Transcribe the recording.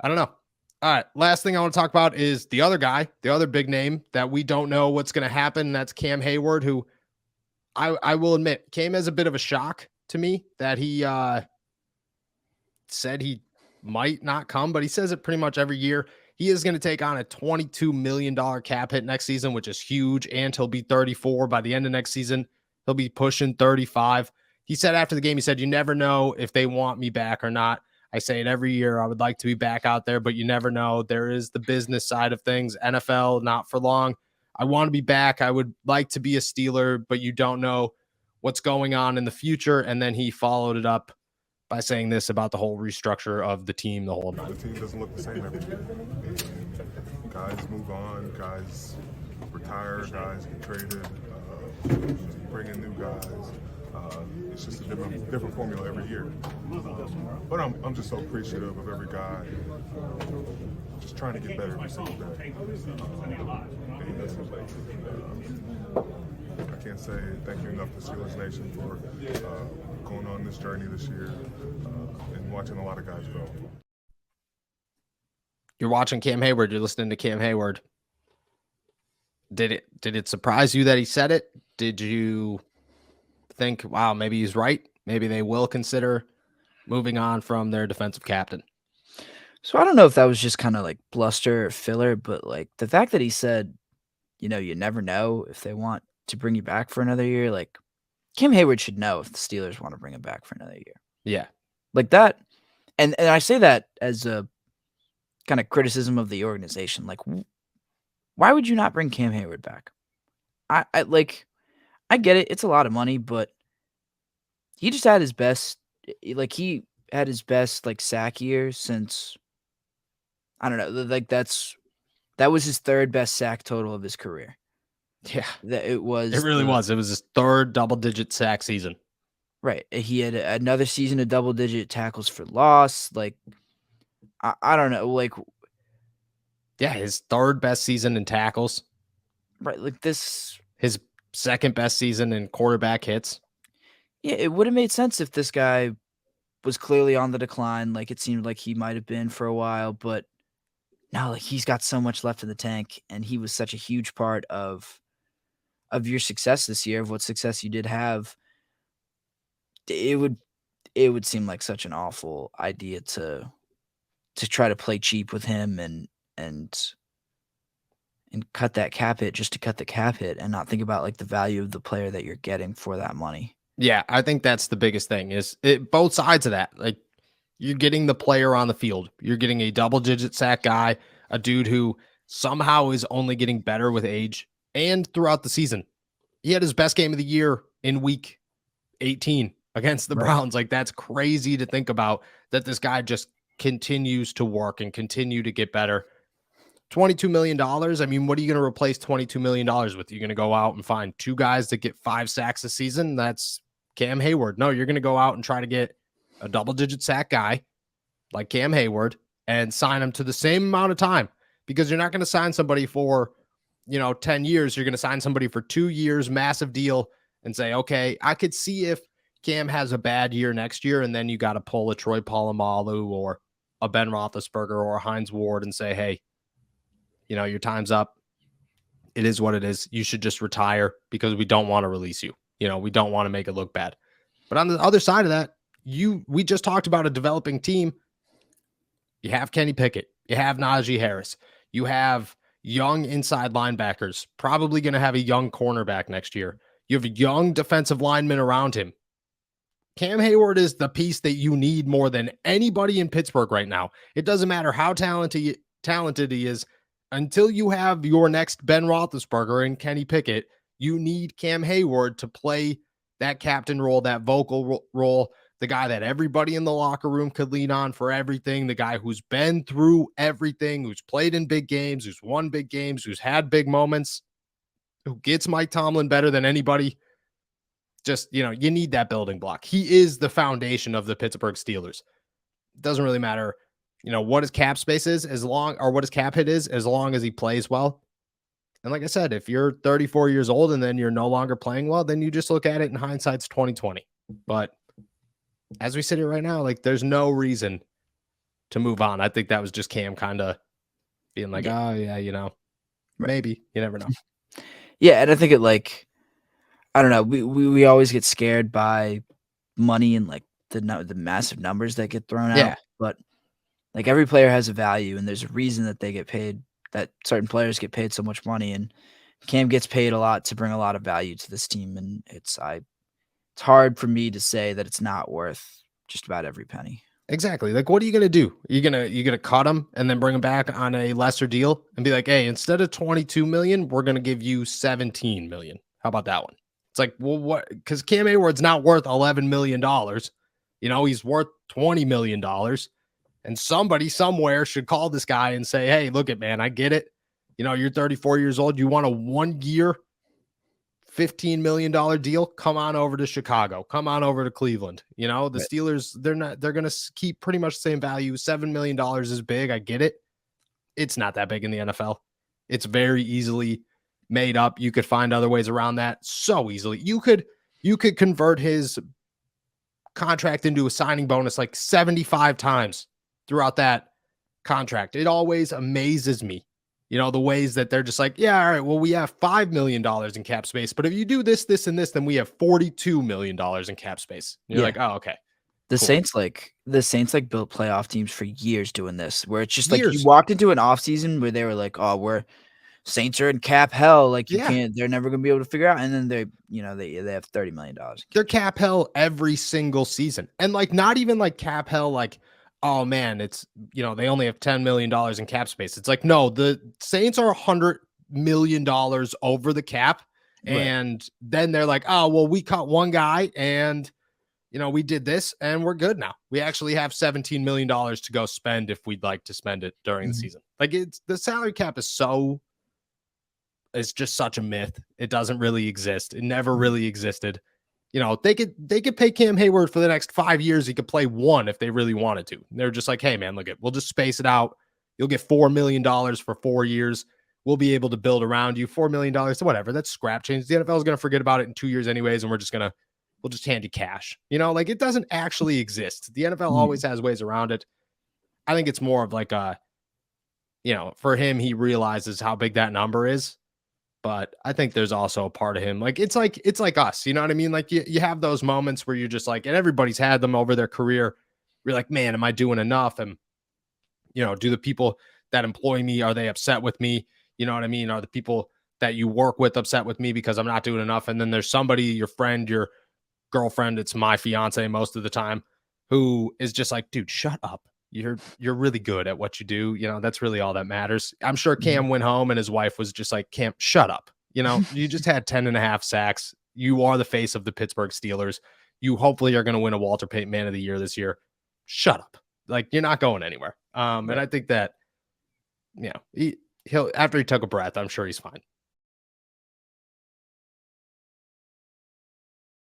I don't know. All right. Last thing I want to talk about is the other guy, the other big name that we don't know what's going to happen. That's Cam Heyward, who I will admit came as a bit of a shock to me that he said he might not come, but he says it pretty much every year. He is going to take on a $22 million cap hit next season, which is huge. And he'll be 34 by the end of next season. He'll be pushing 35. He said after the game, he said, "You never know if they want me back or not. I say it every year. I would like to be back out there, but you never know. There is the business side of things. NFL, not for long. I want to be back. I would like to be a Steeler, but you don't know what's going on in the future." And then he followed it up by saying this about the whole restructure of the team, the whole night. The team doesn't look the same every year. Guys move on, guys retire, guys get traded, bring in new guys. It's just a different formula every year. But I'm just so appreciative of every guy just trying to get better every single day. I can't say thank you enough to Steelers Nation for going on this journey this year and watching a lot of guys grow. You're watching Cam Heyward. You're listening to Cam Heyward. Did it surprise you that he said it? Did you think, wow, maybe he's right? Maybe they will consider moving on from their defensive captain? So I don't know if that was just kind of like bluster or filler, but like the fact that he said, you never know if they want to bring you back for another year. Like Cam Heyward should know if the Steelers want to bring him back for another year. Yeah. Like that. And I say that as a kind of criticism of the organization. Like, why would you not bring Cam Heyward back? I get it. It's a lot of money, but he just had his best, sack year since, I don't know, like that was his third best sack total of his career. Yeah. It really was. It was his third double-digit sack season. Right. He had another season of double-digit tackles for loss. Like, I don't know. Like, yeah, his third best season in tackles. Right. Like this. His second best season in quarterback hits. Yeah, it would have made sense if this guy was clearly on the decline, like it seemed like he might have been for a while, but no, like he's got so much left in the tank, and he was such a huge part of your success this year, of what success you did have. It would seem like such an awful idea to try to play cheap with him and cut that cap hit just to cut the cap hit and not think about like the value of the player that you're getting for that money. Yeah, I think that's the biggest thing is both sides of that. Like you're getting the player on the field. You're getting a double-digit sack guy, a dude who somehow is only getting better with age and throughout the season. He had his best game of the year in week 18 against the Browns. Like that's crazy to think about, that this guy just continues to work and continue to get better. $22 million. I mean, what are you going to replace $22 million with? You're going to go out and find two guys that get 5 sacks a season? That's Cam Heyward. No, you're going to go out and try to get a double-digit sack guy like Cam Heyward and sign him to the same amount of time, because you're not going to sign somebody for, 10 years. You're going to sign somebody for 2 years, massive deal, and say, okay, I could see if Cam has a bad year next year, and then you got to pull a Troy Polamalu or a Ben Roethlisberger or a Hines Ward and say, hey, your time's up. It is what it is. You should just retire because we don't want to release you. We don't want to make it look bad. But on the other side of that, we just talked about a developing team. You have Kenny Pickett. You have Najee Harris. You have young inside linebackers, probably going to have a young cornerback next year. You have a young defensive lineman around him. Cam Heyward is the piece that you need more than anybody in Pittsburgh right now. It doesn't matter how talented he is. Until you have your next Ben Roethlisberger and Kenny Pickett, you need Cam Heyward to play that captain role, that vocal role, the guy that everybody in the locker room could lean on for everything, the guy who's been through everything, who's played in big games, who's won big games, who's had big moments, who gets Mike Tomlin better than anybody. Just, you need that building block. He is the foundation of the Pittsburgh Steelers. It doesn't really matter, what his cap space is what his cap hit is, as long as he plays well. And like I said, if you're 34 years old and then you're no longer playing well, then you just look at it in hindsight's 2020. But as we sit here right now, like there's no reason to move on. I think that was just Cam kind of being like, Yeah. oh yeah, you know, Right. maybe, you never know. Yeah, and I think it like I don't know. We always get scared by money and like the massive numbers that get thrown out, Yeah, but like every player has a value, and there's a reason that they get paid. That certain players get paid so much money, and Cam gets paid a lot to bring a lot of value to this team, and it's hard for me to say that it's not worth just about every penny. exactly. Like, what are you gonna do? You gonna cut him and then bring him back on a lesser deal and be like, hey, instead of 22 million, we're gonna give you 17 million. How about that one? It's like, well, what? Because Cam Hayward's not worth $11 million. You know, he's worth $20 million. And somebody somewhere should call this guy and say, hey, look at man, I get it. You know, you're 34 years old. You want a 1 year, $15 million deal? Come on over to Chicago. Come on over to Cleveland. You know, the Right. Steelers, they're going to keep pretty much the same value. $7 million is big. I get it. It's not that big in the NFL. It's very easily made up. You could find other ways around that so easily. You could convert his contract into a signing bonus like 75 times throughout that contract. It always amazes me, you know, the ways that they're just like, yeah, all right, well, we have $5 million in cap space, but if you do this, this, and this, then we have $42 million in cap space. And you're Yeah. like, oh, okay. The Cool. Saints built playoff teams for years doing this, where it's just like you Years. walked into an offseason where they were like, "Oh, we're Saints are in cap hell, like you Yeah. can't, they're never gonna be able to figure out." And then they have $30 million. They're cap hell every single season. And like, not even like cap hell, like, oh man, it's, you know, they only have $10 million in cap space. It's like, no, the Saints are $100 million over the cap. Right. And then they're like, oh, well, we cut one guy and, you know, we did this and we're good now. We actually have $17 million to go spend if we'd like to spend it during the season. Like, it's the salary cap is just such a myth. It doesn't really exist. It never really existed. You know, they could pay Cam Hayward for the next 5 years. He could play one if they really wanted to. They're just like, hey man, we'll just space it out. You'll get $4 million for 4 years. We'll be able to build around you. $4 million, whatever. That's scrap change. The NFL is going to forget about it in 2 years anyways, and we'll just hand you cash. You know, like, it doesn't actually exist. The NFL always has ways around it. I think it's more of like you know, for him, he realizes how big that number is. But I think there's also a part of him. Like, it's like us, you know what I mean? Like, you have those moments where you're just like, and everybody's had them over their career. You're like, man, am I doing enough? And, you know, do the people that employ me, are they upset with me? You know what I mean? Are the people that you work with upset with me because I'm not doing enough? And then there's somebody, your friend, your girlfriend, it's my fiance most of the time, who is just like, dude, shut up. You're really good at what you do. You know, that's really all that matters. I'm sure Cam went home and his wife was just like, Cam, shut up. You know, you just had 10.5 sacks. You are the face of the Pittsburgh Steelers. You hopefully are going to win a Walter Payton Man of the Year this year. Shut up. Like, you're not going anywhere. And I think that, you know, he'll after he took a breath, I'm sure he's fine.